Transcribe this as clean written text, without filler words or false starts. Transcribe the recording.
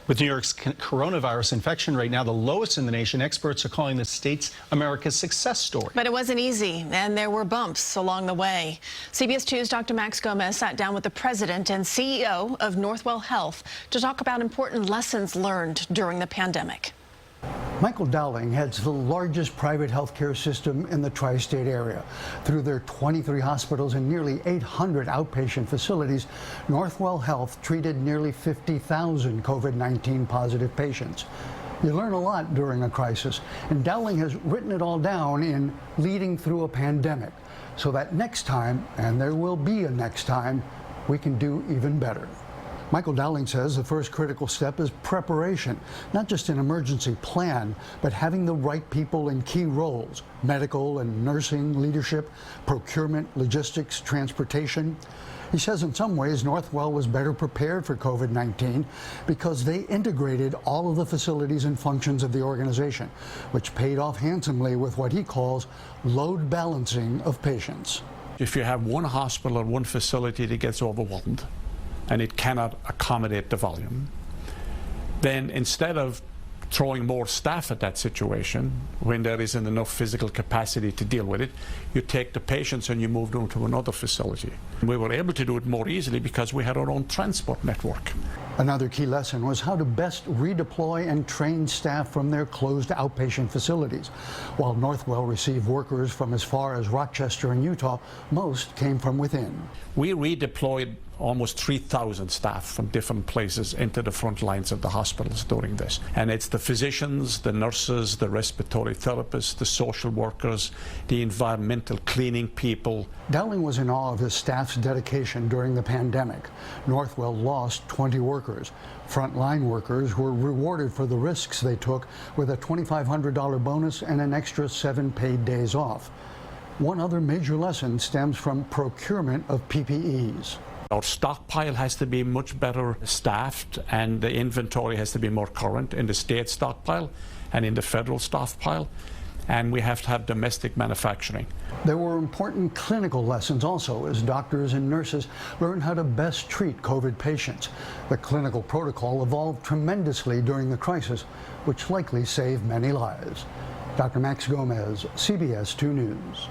With New York's coronavirus infection rate now the lowest in the nation, experts are calling the state's America's success story. But it wasn't easy, and there were bumps along the way. CBS 2's Dr. Max Gomez sat down with the president and CEO of Northwell Health to talk about important lessons learned during the pandemic. Michael Dowling heads the largest private healthcare system in the tri-state area. Through their 23 hospitals and nearly 800 outpatient facilities, Northwell Health treated nearly 50,000 COVID-19 positive patients. You learn a lot during a crisis, and Dowling has written it all down in Leading Through a Pandemic, so that next time, and there will be a next time, we can do even better. Michael Dowling says the first critical step is preparation, not just an emergency plan, but having the right people in key roles: medical and nursing leadership, procurement, logistics, transportation. He says in some ways Northwell was better prepared for COVID-19 because they integrated all of the facilities and functions of the organization, which paid off handsomely with what he calls load balancing of patients. If you have one hospital or one facility that gets overwhelmed, and it cannot accommodate the volume, then instead of throwing more staff at that situation when there isn't enough physical capacity to deal with it, you take the patients and you move them to another facility. We were able to do it more easily because we had our own transport network. Another key lesson was how to best redeploy and train staff from their closed outpatient facilities. While Northwell received workers from as far as Rochester and Utah, most came from within. We redeployed almost 3,000 staff from different places into the front lines of the hospitals during this. And it's the physicians, the nurses, the respiratory therapists, the social workers, the environmental cleaning people. Dowling was in awe of his staff's dedication during the pandemic. Northwell lost 20 workers. Frontline workers were rewarded for the risks they took with a $2,500 bonus and an extra 7 paid days off. One other major lesson stems from procurement of PPEs. Our stockpile has to be much better staffed, and the inventory has to be more current in the state stockpile and in the federal stockpile, and we have to have domestic manufacturing. There were important clinical lessons also as doctors and nurses learned how to best treat COVID patients. The clinical protocol evolved tremendously during the crisis, which likely saved many lives. Dr. Max Gomez, CBS 2 News.